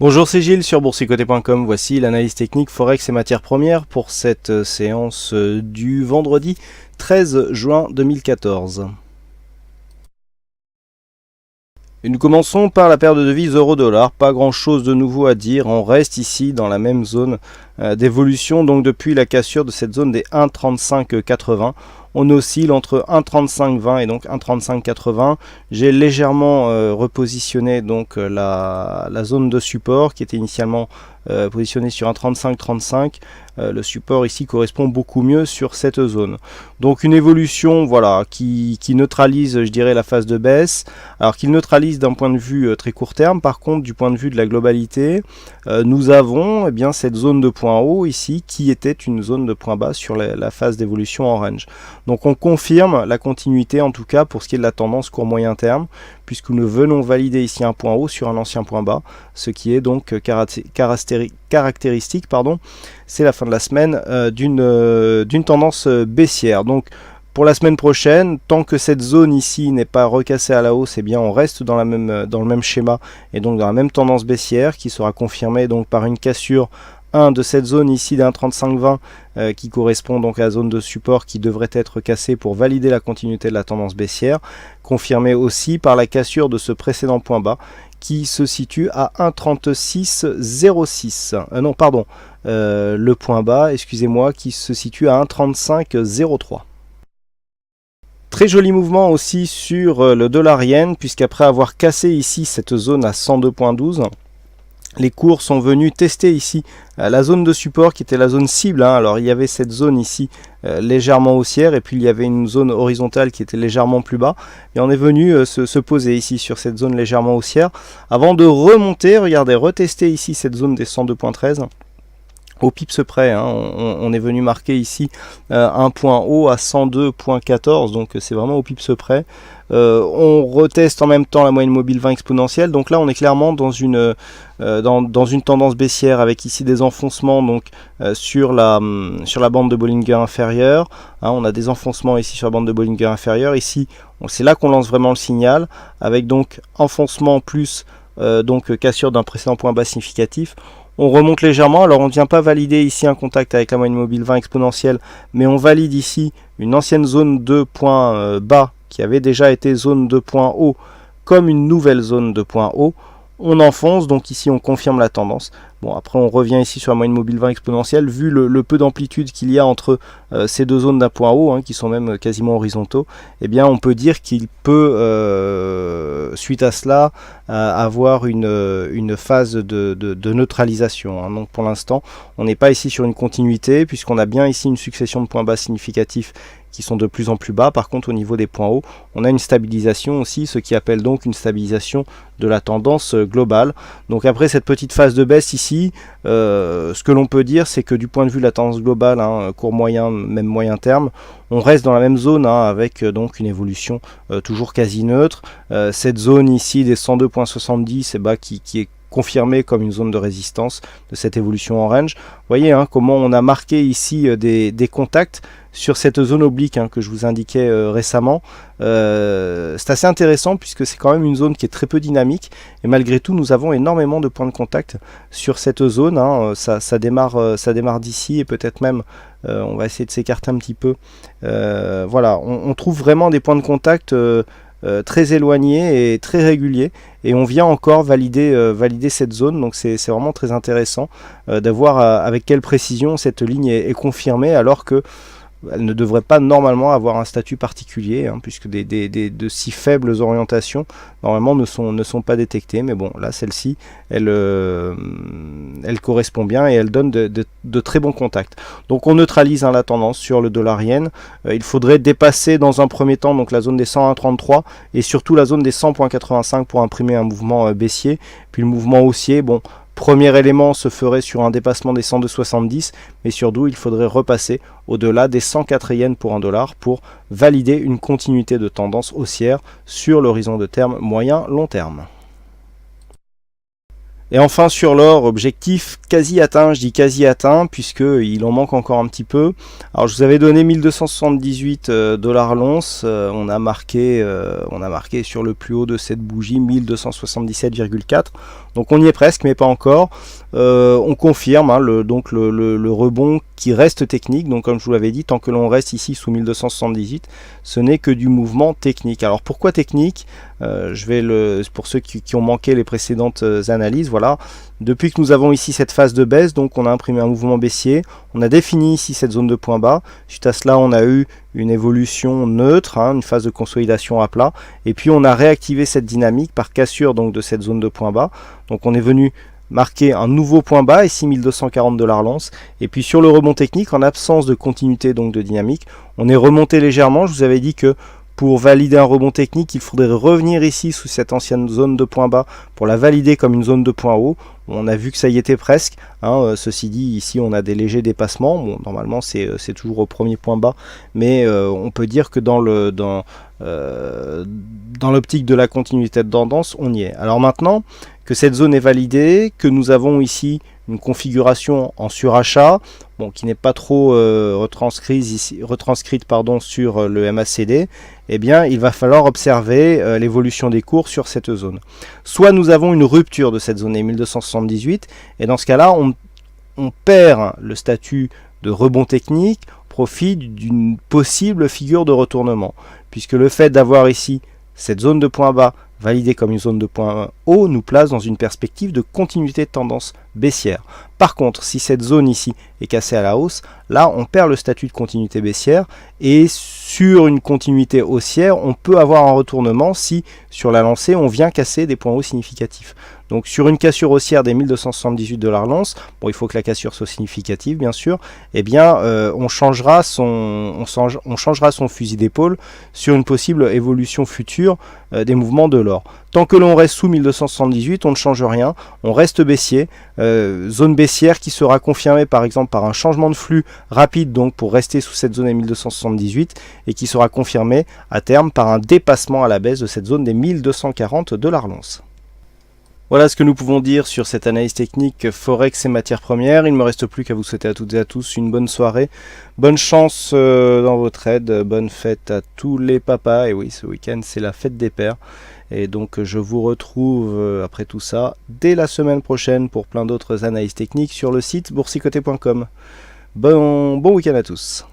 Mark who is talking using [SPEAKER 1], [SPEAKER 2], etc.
[SPEAKER 1] Bonjour, c'est Gilles sur boursicoté.com. Voici l'analyse technique Forex et matières premières pour cette séance du vendredi 13 juin 2014. Et nous commençons par la paire de devises euro-dollar. Pas grand chose de nouveau à dire. On reste ici dans la même zone d'évolution. Donc depuis la cassure de cette zone des 1,3580. On oscille entre 1,3520 et donc 1,3580. J'ai légèrement repositionné donc la zone de support qui était initialement positionnée sur 1,3535. Le support ici correspond beaucoup mieux sur cette zone. Donc une évolution voilà, qui neutralise, je dirais, la phase de baisse. Alors qu'il neutralise d'un point de vue très court terme. Par contre, du point de vue de la globalité, nous avons bien cette zone de point haut ici qui était une zone de point bas sur la phase d'évolution en range. Donc on confirme la continuité en tout cas pour ce qui est de la tendance court moyen terme, puisque nous venons valider ici un point haut sur un ancien point bas, ce qui est donc caractéristique, c'est la fin de la semaine d'une tendance baissière. Donc pour la semaine prochaine, tant que cette zone ici n'est pas recassée à la hausse, eh bien on reste dans le même schéma et donc dans la même tendance baissière qui sera confirmée donc par une cassure de cette zone ici d'un 35-20 qui correspond donc à la zone de support qui devrait être cassée pour valider la continuité de la tendance baissière, confirmée aussi par la cassure de ce précédent point bas qui se situe à 1,3606. Le point bas, excusez-moi, qui se situe à 1,3503. Très joli mouvement aussi sur le dollar-yen, puisqu'après avoir cassé ici cette zone à 102,12, les cours sont venus tester ici la zone de support qui était la zone cible. Alors il y avait cette zone ici légèrement haussière et puis il y avait une zone horizontale qui était légèrement plus bas. Et on est venu se poser ici sur cette zone légèrement haussière avant de remonter, regardez, retester ici cette zone des 102,13. Au pips près, on est venu marquer ici un point haut à 102,14, donc c'est vraiment au pips près. On reteste en même temps la moyenne mobile 20 exponentielle, donc là on est clairement dans une tendance baissière avec ici des enfoncements donc sur la bande de Bollinger inférieure. On a des enfoncements ici sur la bande de Bollinger inférieure. Ici c'est là qu'on lance vraiment le signal avec donc enfoncement plus donc cassure d'un précédent point bas significatif. On remonte légèrement, alors on ne vient pas valider ici un contact avec la moyenne mobile 20 exponentielle, mais on valide ici une ancienne zone de point bas qui avait déjà été zone de point haut comme une nouvelle zone de point haut. On enfonce, donc ici on confirme la tendance. Bon, après on revient ici sur la moyenne mobile 20 exponentielle, vu le peu d'amplitude qu'il y a entre ces deux zones d'un point haut, qui sont même quasiment horizontaux, eh bien on peut dire qu'il peut, suite à cela, avoir une phase de neutralisation. Donc pour l'instant, on n'est pas ici sur une continuité, puisqu'on a bien ici une succession de points bas significatifs qui sont de plus en plus bas. Par contre, au niveau des points hauts, on a une stabilisation aussi, ce qui appelle donc une stabilisation de la tendance globale. Donc après cette petite phase de baisse ici, ce que l'on peut dire, c'est que du point de vue de la tendance globale, court moyen, même moyen terme, on reste dans la même zone avec donc une évolution toujours quasi neutre. Cette zone ici des 102,70 qui est confirmée comme une zone de résistance de cette évolution en range. Vous voyez comment on a marqué ici des contacts sur cette zone oblique que je vous indiquais récemment. C'est assez intéressant puisque c'est quand même une zone qui est très peu dynamique et malgré tout nous avons énormément de points de contact sur cette zone. Ça démarre d'ici et peut-être même on va essayer de s'écarter un petit peu. Voilà, on trouve vraiment des points de contact très éloignés et très réguliers, et on vient encore valider cette zone. Donc c'est vraiment très intéressant de voir avec quelle précision cette ligne est confirmée, alors que elle ne devrait pas normalement avoir un statut particulier, puisque de si faibles orientations normalement ne sont pas détectées. Mais bon, là celle-ci elle correspond bien et elle donne de très bons contacts. Donc on neutralise la tendance sur le dollar yen. Il faudrait dépasser dans un premier temps donc la zone des 101,33 et surtout la zone des 100,85 pour imprimer un mouvement baissier. Puis le mouvement haussier, bon, premier élément se ferait sur un dépassement des 102,70, mais surtout il faudrait repasser au-delà des 104 yens pour $1 pour valider une continuité de tendance haussière sur l'horizon de terme moyen-long terme. Et enfin sur l'or, objectif quasi atteint, je dis quasi atteint puisqu'il en manque encore un petit peu. Alors je vous avais donné 1278 dollars l'once, on a marqué sur le plus haut de cette bougie 1277,4, donc on y est presque mais pas encore. On confirme hein, le rebond qui reste technique, donc comme je vous l'avais dit, tant que l'on reste ici sous 1278, ce n'est que du mouvement technique. Alors pourquoi technique? Pour ceux qui ont manqué les précédentes analyses, voilà, depuis que nous avons ici cette phase de baisse, donc on a imprimé un mouvement baissier, on a défini ici cette zone de point bas, suite à cela on a eu une évolution neutre, hein, une phase de consolidation à plat, et puis on a réactivé cette dynamique par cassure donc de cette zone de point bas, donc on est venu marquer un nouveau point bas, ici 1240 dollars l'once, et puis sur le rebond technique, en absence de continuité donc de dynamique, on est remonté légèrement. Je vous avais dit que pour valider un rebond technique, il faudrait revenir ici sous cette ancienne zone de point bas pour la valider comme une zone de point haut. On a vu que ça y était presque, hein. Ceci dit, ici on a des légers dépassements. Bon, normalement c'est toujours au premier point bas, mais on peut dire que dans l'optique de la continuité de tendance, on y est. Alors maintenant que cette zone est validée, que nous avons ici une configuration en surachat, bon, qui n'est pas trop retranscrite sur le MACD, eh bien il va falloir observer l'évolution des cours sur cette zone. Soit nous avons une rupture de cette zone 1278, et dans ce cas-là on perd le statut de rebond technique au profit d'une possible figure de retournement, puisque le fait d'avoir ici cette zone de point bas validée comme une zone de point haut nous place dans une perspective de continuité de tendance baissière. Par contre, si cette zone ici est cassée à la hausse, là on perd le statut de continuité baissière, et sur une continuité haussière, on peut avoir un retournement si sur la lancée on vient casser des points hauts significatifs. Donc sur une cassure haussière des 1278 dollars l'once, bon, il faut que la cassure soit significative bien sûr, eh bien on changera son fusil d'épaule sur une possible évolution future des mouvements de l'or. Tant que l'on reste sous 1278, on ne change rien, on reste baissier, zone baissière qui sera confirmée par exemple par un changement de flux rapide, donc pour rester sous cette zone des 1278, et qui sera confirmée à terme par un dépassement à la baisse de cette zone des 1240 dollars l'once. Voilà ce que nous pouvons dire sur cette analyse technique Forex et matières premières. Il ne me reste plus qu'à vous souhaiter à toutes et à tous une bonne soirée, bonne chance dans vos trades, bonne fête à tous les papas, et oui, ce week-end c'est la fête des pères. Et donc je vous retrouve après tout ça dès la semaine prochaine pour plein d'autres analyses techniques sur le site boursicoté.com. Bon week-end à tous.